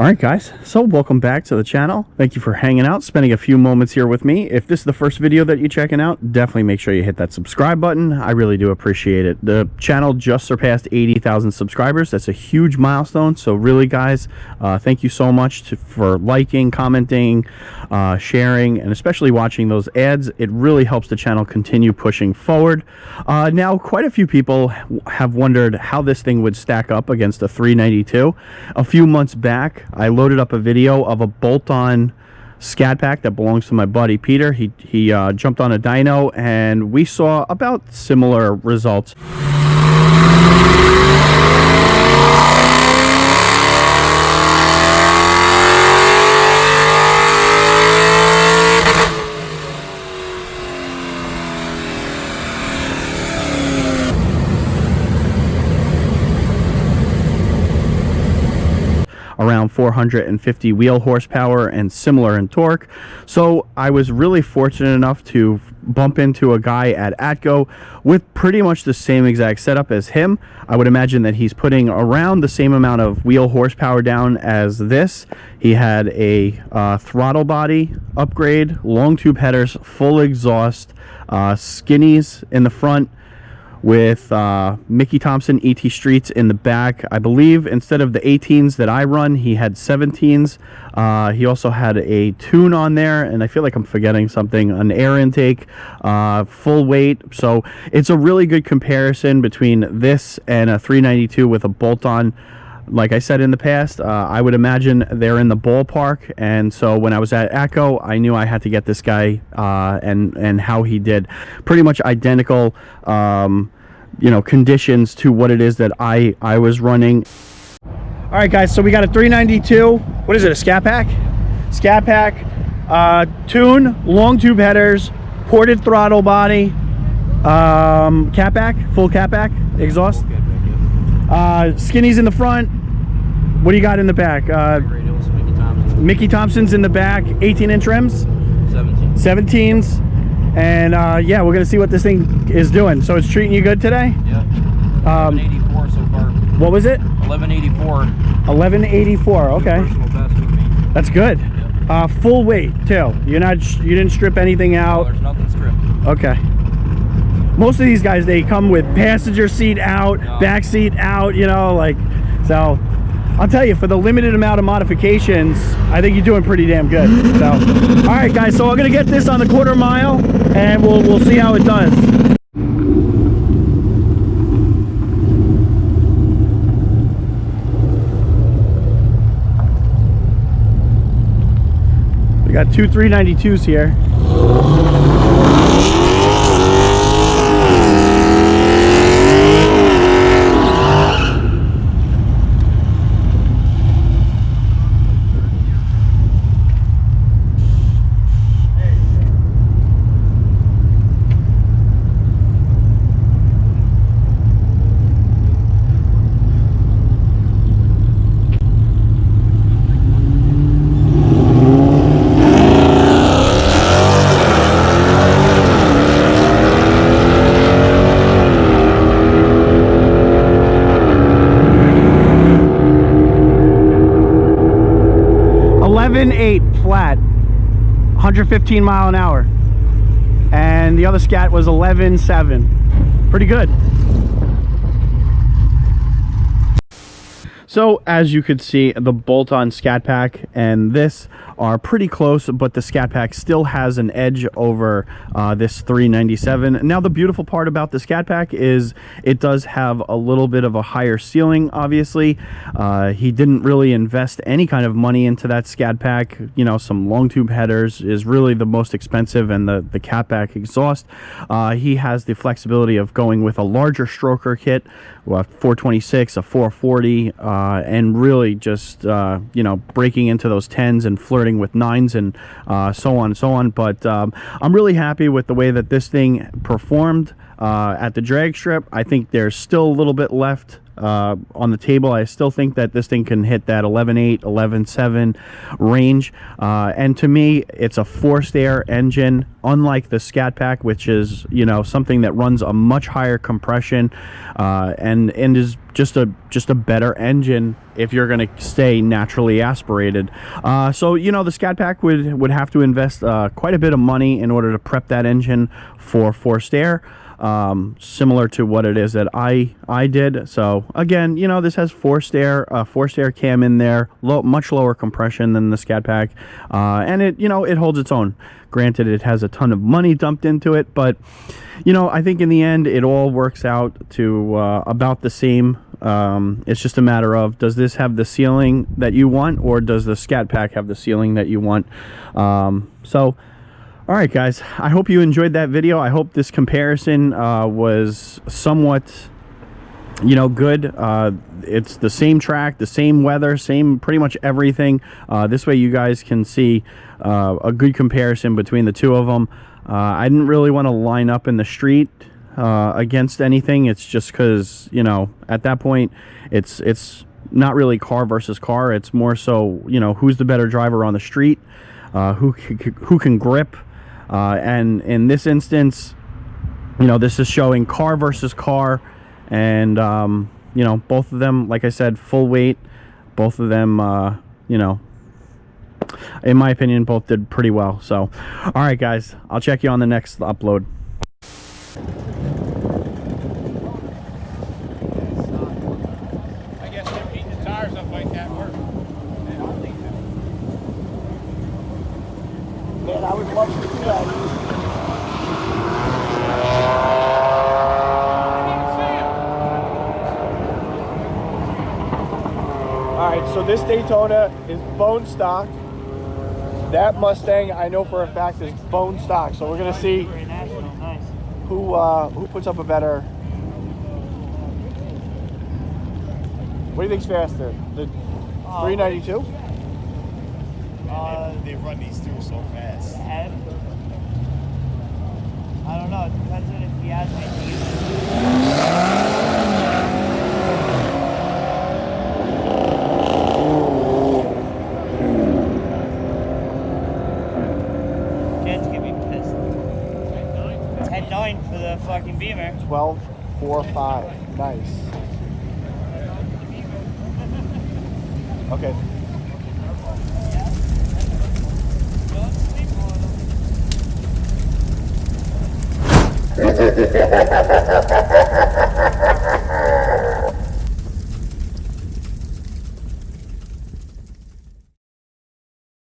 All right, guys, so welcome back to the channel. Thank you for hanging out, spending a few moments here with me. If this is the first video that you're checking out, definitely make sure you hit that subscribe button. I really do appreciate it. The channel just surpassed 80,000 subscribers. That's a huge milestone. So really, guys, thank you so much for liking, commenting, sharing, and especially watching those ads. It really helps the channel continue pushing forward. Now, quite a few people have wondered how this thing would stack up against a 392. A few months back, I loaded up a video of a bolt-on Scatpack that belongs to my buddy Peter. He jumped on a dyno, and we saw about similar results. Around 450 wheel horsepower and similar in torque. So I was really fortunate enough to bump into a guy at Atco with pretty much the same exact setup as him. I would imagine that he's putting around the same amount of wheel horsepower down as this. He had a throttle body upgrade, long tube headers, full exhaust, skinnies in the front, with Mickey Thompson ET Streets in the back. I believe instead of the 18s that I run, he had 17s. He also had a tune on there, and I feel like I'm forgetting something, an air intake, full weight. So it's a really good comparison between this and a 392 with a bolt-on. Like I said in the past, I would imagine they're in the ballpark, and so when I was at ACO, I knew I had to get this guy and how he did. Pretty much identical, conditions to what it is that I was running. All right, guys, so we got a 392. What is it, a Scatpack? Scatpack, tune, long tube headers, ported throttle body, catback, full catback, exhaust. Skinnies in the front. What do you got in the back? Mickey Thompson's in the back. 18-inch rims. 17s. And yeah, we're gonna see what this thing is doing. So it's treating you good today? Yeah. 1184 so far. What was it? 1184. 1184. Okay. Personal best with me. That's good. Yep. Full weight too. You didn't strip anything out. No, there's nothing stripped. Okay. Most of these guys, they come with passenger seat out, back seat out, so I'll tell you, for the limited amount of modifications, I think you're doing pretty damn good. So, all right, guys, so I'm gonna get this on the quarter mile, and we'll see how it does. We got two 392s here. Flat, 115 mile an hour, and the other Scat was 11.7. Pretty good. So as you could see, the bolt-on Scatpack and this are pretty close, but the Scatpack still has an edge over this 397. Now, the beautiful part about the Scatpack is it does have a little bit of a higher ceiling, obviously. He didn't really invest any kind of money into that Scatpack. Some long tube headers is really the most expensive, and the catback exhaust. He has the flexibility of going with a larger stroker kit, a 426, a 440, and really just, breaking into those 10s and flirting with 9s and so on and so on. But I'm really happy with the way that this thing performed at the drag strip. I think there's still a little bit left on the table. I still think that this thing can hit that 11.8, 11.7 range. And to me, it's a forced air engine, unlike the Scatpack, which is, you know, something that runs a much higher compression and is just a better engine if you're going to stay naturally aspirated. So, you know, the Scatpack would have to invest quite a bit of money in order to prep that engine for forced air, similar to what it is that I did. So again, you know, this has forced air cam in there, much lower compression than the Scatpack, and it, you know, it holds its own. Granted, it has a ton of money dumped into it, but, you know, I think in the end it all works out to about the same. It's just a matter of, does this have the ceiling that you want, or does the Scatpack have the ceiling that you want? So, all right, guys, I hope you enjoyed that video. I hope this comparison was somewhat, you know, good. It's the same track, the same weather, same pretty much everything. This way you guys can see a good comparison between the two of them. I didn't really want to line up in the street against anything. It's just because, you know, at that point it's not really car versus car. It's more so, you know, who's the better driver on the street, who can grip, and in this instance, you know, this is showing car versus car. And you know, both of them, like I said, full weight. Both of them, you know, in my opinion, both did pretty well. So, all right, guys, I'll check you on the next upload. I guess they're heating the tires up like that work. Man, I would love to do that. Alright, so this Daytona is bone stock. That Mustang, I know for a fact, is bone stock. So we're gonna see who puts up a better. What do you think's faster? The 392? They run these through so fast. I don't know. It depends on if he has anything. For the fucking Beamer. 12.45. Nice. Okay.